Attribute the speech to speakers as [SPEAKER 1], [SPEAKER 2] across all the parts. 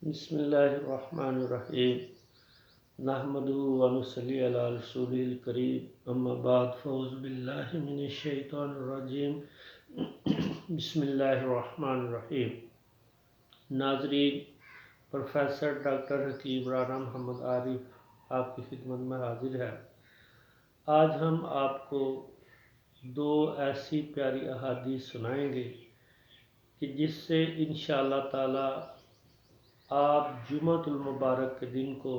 [SPEAKER 1] بسم اللہ الرحمن الرحیم نحمدہ ونصلی علی رسول الکریم اما بعد فاعوذ باللہ من الشیطان الرجیم بسم اللہ الرحمن الرحیم۔ ناظرین، پروفیسر ڈاکٹر حکیم رانا محمد عارف آپ کی خدمت میں حاضر ہے۔ آج ہم آپ کو دو ایسی پیاری احادیث سنائیں گے کہ جس سے انشاءاللہ تعالی آپ جمعۃ المبارک کے دن کو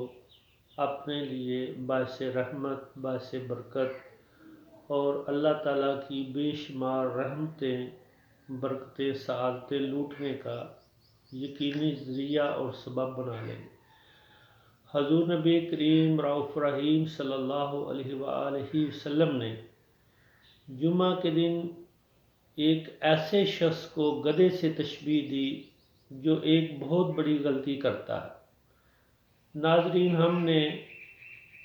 [SPEAKER 1] اپنے لیے باعث رحمت، باعث برکت اور اللہ تعالیٰ کی بے شمار رحمتیں، برکتیں، سعادتیں لوٹنے کا یقینی ذریعہ اور سبب بنا لیں۔ حضور نبی کریم رؤوف رحیم صلی اللہ علیہ وآلہ وسلم نے جمعہ کے دن ایک ایسے شخص کو گدھے سے تشبیہ دی جو ایک بہت بڑی غلطی کرتا ہے۔ ناظرین، ہم نے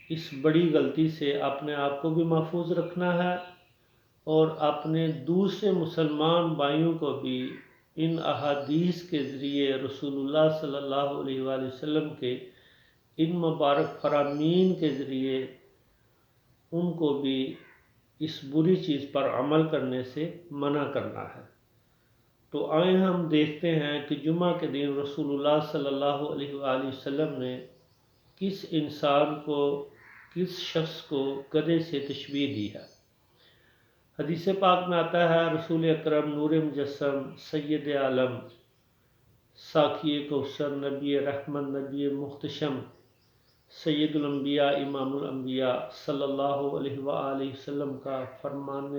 [SPEAKER 1] اس بڑی غلطی سے اپنے آپ کو بھی محفوظ رکھنا ہے اور اپنے دوسرے مسلمان بھائیوں کو بھی ان احادیث کے ذریعے رسول اللہ صلی اللہ علیہ وآلہ وسلم کے ان مبارک فرامین کے ذریعے ان کو بھی اس بری چیز پر عمل کرنے سے منع کرنا ہے۔ تو آئیں ہم دیکھتے ہیں کہ جمعہ کے دن رسول اللہ صلی اللہ علیہ وآلہ وسلم نے کس انسان کو، کس شخص کو گدھے سے تشبیہ دی ہے۔ حدیث پاک میں آتا ہے، رسول اکرم نور مجسم سید عالم ساقی کوثر نبی رحمت نبی محتشم سید الانبیاء امام الانبیاء صلی اللہ علیہ وآلہ وسلم کا فرمان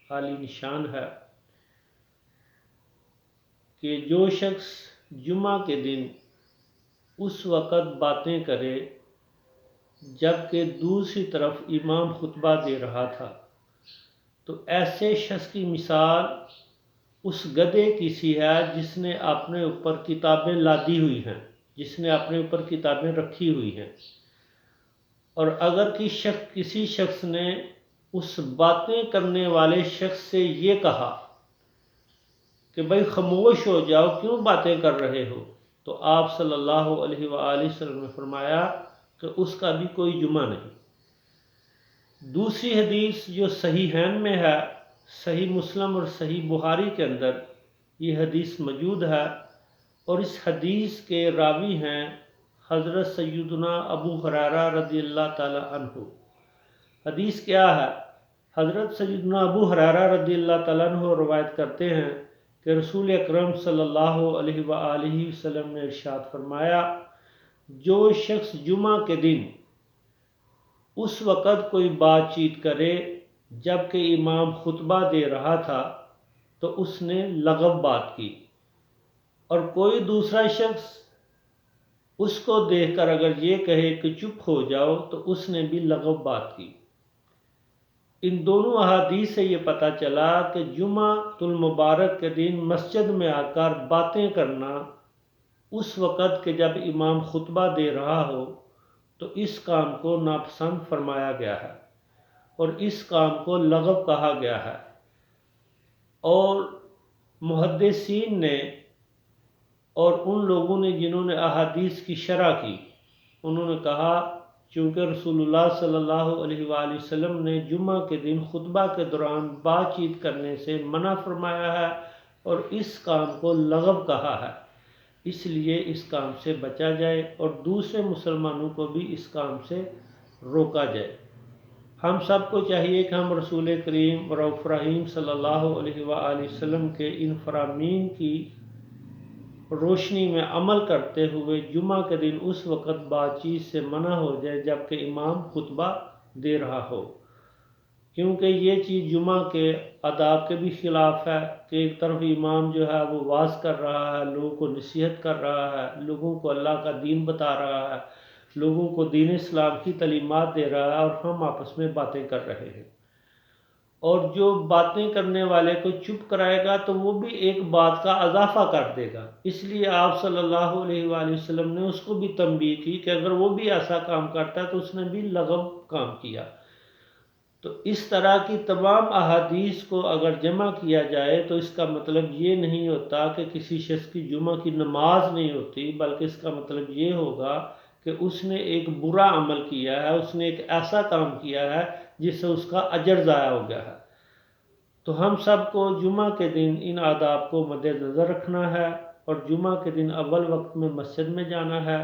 [SPEAKER 1] عالی نشان ہے کہ جو شخص جمعہ کے دن اس وقت باتیں کرے جبکہ دوسری طرف امام خطبہ دے رہا تھا، تو ایسے شخص کی مثال اس گدھے کی سی ہے جس نے اپنے اوپر کتابیں لادی ہوئی ہیں، جس نے اپنے اوپر کتابیں رکھی ہوئی ہیں، اور اگر کسی شخص نے اس باتیں کرنے والے شخص سے یہ کہا کہ بھائی خاموش ہو جاؤ، کیوں باتیں کر رہے ہو، تو آپ صلی اللہ علیہ وآلہ وسلم نے فرمایا کہ اس کا بھی کوئی جمعہ نہیں۔ دوسری حدیث جو صحیحین میں ہے، صحیح مسلم اور صحیح بخاری کے اندر یہ حدیث موجود ہے، اور اس حدیث کے راوی ہیں حضرت سیدنا ابو ہریرہ رضی اللہ تعالی عنہ۔ حدیث کیا ہے؟ حضرت سیدنا ابو ہریرہ رضی اللہ تعالیٰ عنہ روایت کرتے ہیں کہ رسول اکرم صلی اللہ علیہ وآلہ وسلم نے ارشاد فرمایا، جو شخص جمعہ کے دن اس وقت کوئی بات چیت کرے جبکہ امام خطبہ دے رہا تھا تو اس نے لغو بات کی، اور کوئی دوسرا شخص اس کو دیکھ کر اگر یہ کہے کہ چپ ہو جاؤ تو اس نے بھی لغو بات کی۔ ان دونوں احادیث سے یہ پتہ چلا کہ جمعۃ المبارک کے دن مسجد میں آ کر باتیں کرنا اس وقت کہ جب امام خطبہ دے رہا ہو تو اس کام کو ناپسند فرمایا گیا ہے اور اس کام کو لغو کہا گیا ہے۔ اور محدثین نے اور ان لوگوں نے جنہوں نے احادیث کی شرح کی، انہوں نے کہا چونکہ رسول اللہ صلی اللہ علیہ وآلہ وسلم نے جمعہ کے دن خطبہ کے دوران بات چیت کرنے سے منع فرمایا ہے اور اس کام کو لغو کہا ہے، اس لیے اس کام سے بچا جائے اور دوسرے مسلمانوں کو بھی اس کام سے روکا جائے۔ ہم سب کو چاہیے کہ ہم رسول کریم رؤوف رحیم صلی اللہ علیہ وآلہ وسلم کے ان فرامین کی روشنی میں عمل کرتے ہوئے جمعہ کے دن اس وقت بات چیت سے منع ہو جائے جبکہ امام خطبہ دے رہا ہو، کیونکہ یہ چیز جمعہ کے آداب کے بھی خلاف ہے کہ ایک طرف امام جو ہے وہ واعظ کر رہا ہے، لوگوں کو نصیحت کر رہا ہے، لوگوں کو اللہ کا دین بتا رہا ہے، لوگوں کو دین اسلام کی تعلیمات دے رہا ہے، اور ہم آپس میں باتیں کر رہے ہیں۔ اور جو باتیں کرنے والے کو چپ کرائے گا تو وہ بھی ایک بات کا اضافہ کر دے گا، اس لیے آپ صلی اللہ علیہ وآلہ وسلم نے اس کو بھی تنبیہ کی کہ اگر وہ بھی ایسا کام کرتا ہے تو اس نے بھی لغو کام کیا۔ تو اس طرح کی تمام احادیث کو اگر جمع کیا جائے تو اس کا مطلب یہ نہیں ہوتا کہ کسی شخص کی جمعہ کی نماز نہیں ہوتی، بلکہ اس کا مطلب یہ ہوگا کہ اس نے ایک برا عمل کیا ہے، اس نے ایک ایسا کام کیا ہے جس سے اس کا اجر ضائع ہو گیا ہے۔ تو ہم سب کو جمعہ کے دن ان آداب کو مد نظر رکھنا ہے اور جمعہ کے دن اول وقت میں مسجد میں جانا ہے،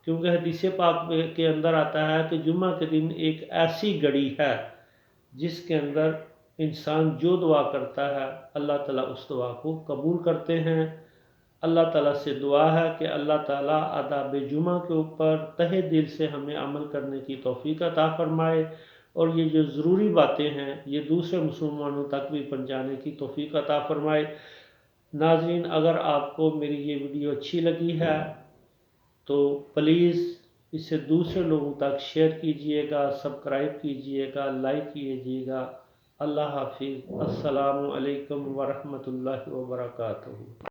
[SPEAKER 1] کیونکہ حدیث پاک کے اندر آتا ہے کہ جمعہ کے دن ایک ایسی گھڑی ہے جس کے اندر انسان جو دعا کرتا ہے اللہ تعالیٰ اس دعا کو قبول کرتے ہیں۔ اللہ تعالیٰ سے دعا ہے کہ اللہ تعالیٰ آداب جمعہ کے اوپر تہہ دل سے ہمیں عمل کرنے کی توفیق عطا فرمائے، اور یہ جو ضروری باتیں ہیں یہ دوسرے مسلمانوں تک بھی پہنچانے کی توفیق عطا فرمائے۔ ناظرین، اگر آپ کو میری یہ ویڈیو اچھی لگی ہے تو پلیز اسے دوسرے لوگوں تک شیئر کیجئے گا، سبسکرائب کیجئے گا، لائک کیجئے گا۔ اللہ حافظ۔ السلام علیکم ورحمۃ اللہ وبرکاتہ۔